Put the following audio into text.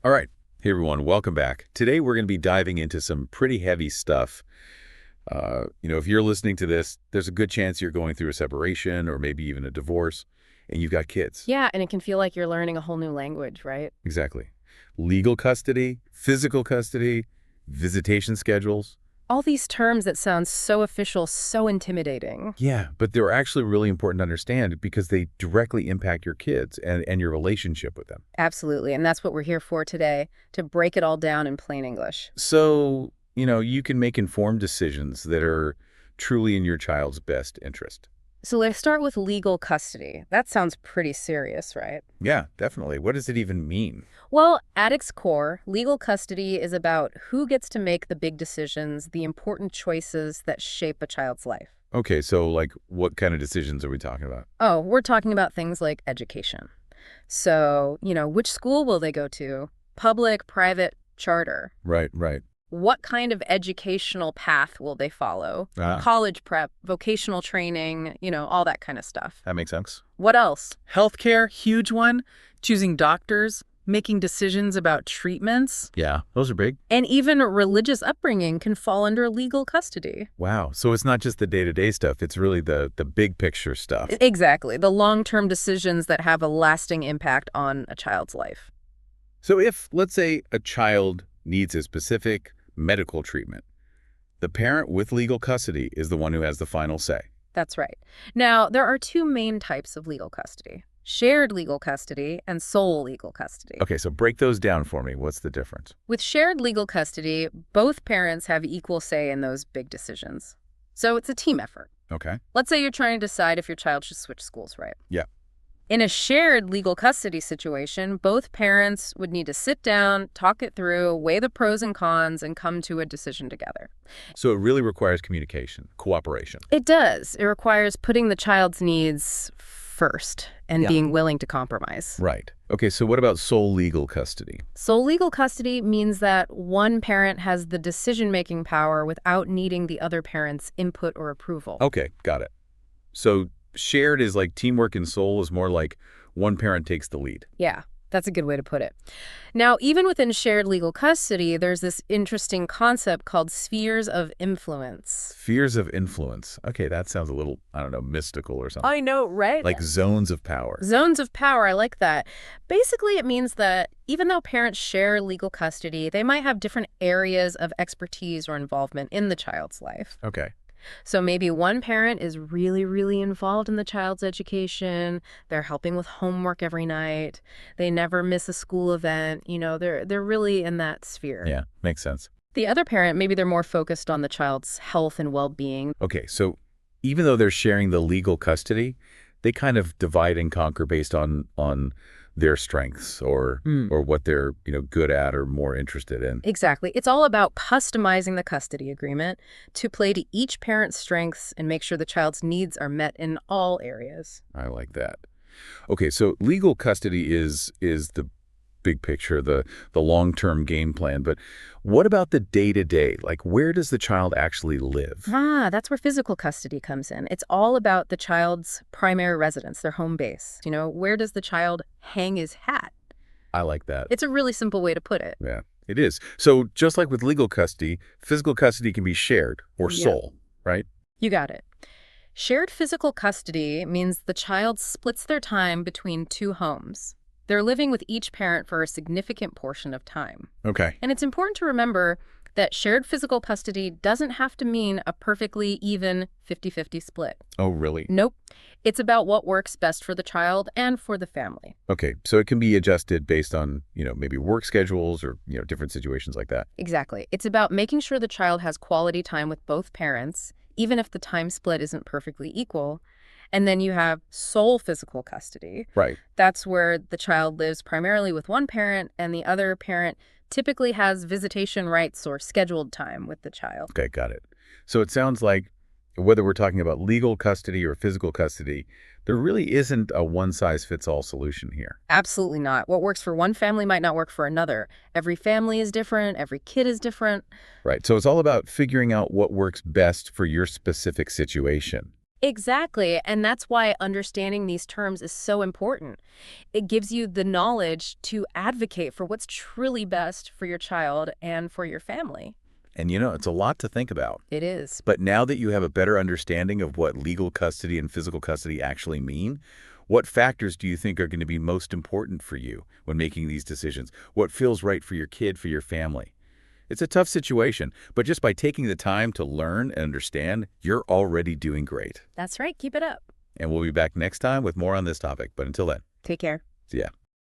All right. Hey, everyone. Welcome back. Today, we're going to be diving into some pretty heavy stuff. If you're listening to this, there's a good chance you're going through a separation or maybe even a divorce, and you've got kids. Yeah, and it can feel like you're learning a whole new language, right? Exactly. Legal custody, physical custody, visitation schedules. All these terms that sound so official, so intimidating. Yeah, but they're actually really important to understand because they directly impact your kids and your relationship with them. Absolutely, and that's what we're here for today, to break it all down in plain English. So, you can make informed decisions that are truly in your child's best interest. So let's start with legal custody. That sounds pretty serious, right? Yeah, definitely. What does it even mean? Well, at its core, legal custody is about who gets to make the big decisions, the important choices that shape a child's life. Okay, so like what kind of decisions are we talking about? Oh, we're talking about things like education. So, which school will they go to? Public, private, charter? Right, right. What kind of educational path will they follow? Ah, College prep, vocational training, all that kind of stuff. that makes sense. What else? Healthcare, huge one. Choosing doctors, making decisions about treatments. Yeah, those are big. And even religious upbringing can fall under legal custody. Wow. So it's not just the day-to-day stuff, it's really the big picture stuff. Exactly. The long-term decisions that have a lasting impact on a child's life. So if, let's say, a child needs a specific medical treatment, the parent with legal custody is the one who has the final say. That's right. Now, there are two main types of legal custody: shared legal custody and sole legal custody. Okay, so break those down for me. What's the difference? With shared legal custody, both parents have equal say in those big decisions. So it's a team effort. Okay. Let's say you're trying to decide if your child should switch schools, right? Yeah. In a shared legal custody situation, both parents would need to sit down, talk it through, weigh the pros and cons, and come to a decision together. So it really requires communication, cooperation. It does. It requires putting the child's needs first and Yeah. being willing to compromise. Right. Okay, so what about sole legal custody? Sole legal custody means that one parent has the decision-making power without needing the other parent's input or approval. Okay, got it. So shared is like teamwork, and sole is more like one parent takes the lead. Yeah, that's a good way to put it. Now, even within shared legal custody, there's this interesting concept called spheres of influence. Spheres of influence. Okay, that sounds a little, I don't know, mystical or something. I know, right? Like zones of power. Zones of power, I like that. Basically, it means that even though parents share legal custody, they might have different areas of expertise or involvement in the child's life. Okay. So maybe one parent is really, really involved in the child's education. They're helping with homework every night. They never miss a school event. They're really in that sphere. Yeah, makes sense. The other parent, maybe they're more focused on the child's health and well-being. Okay, so even though they're sharing the legal custody, they kind of divide and conquer based on their strengths or what they're, good at or more interested in. Exactly. It's all about customizing the custody agreement to play to each parent's strengths and make sure the child's needs are met in all areas. I like that. Okay, so legal custody is the big picture, the long-term game plan, but what about the day-to-day? Like, where does the child actually live? That's where physical custody comes in. It's all about the child's primary residence, their home base. Where does the child hang his hat? I like that. It's a really simple way to put it. Yeah, it is. So just like with legal custody, physical custody can be shared or Yeah. sole, right? You got it. Shared physical custody means the child splits their time between two homes. They're living with each parent for a significant portion of time. Okay. And it's important to remember that shared physical custody doesn't have to mean a perfectly even 50-50 split. Oh, really? Nope. It's about what works best for the child and for the family. Okay, so it can be adjusted based on, maybe work schedules or, different situations like that. Exactly. It's about making sure the child has quality time with both parents, even if the time split isn't perfectly equal. And then you have sole physical custody. Right. That's where the child lives primarily with one parent and the other parent typically has visitation rights or scheduled time with the child. Okay, got it. So it sounds like whether we're talking about legal custody or physical custody, there really isn't a one-size-fits-all solution here. Absolutely not. What works for one family might not work for another. Every family is different. Every kid is different. Right. So it's all about figuring out what works best for your specific situation. Exactly, and that's why understanding these terms is so important. It gives you the knowledge to advocate for what's truly best for your child and for your family. And it's a lot to think about. It is. But now that you have a better understanding of what legal custody and physical custody actually mean, what factors do you think are going to be most important for you when making these decisions? What feels right for your kid, for your family? It's a tough situation, but just by taking the time to learn and understand, you're already doing great. That's right. Keep it up. And we'll be back next time with more on this topic. But until then, Take care. see ya.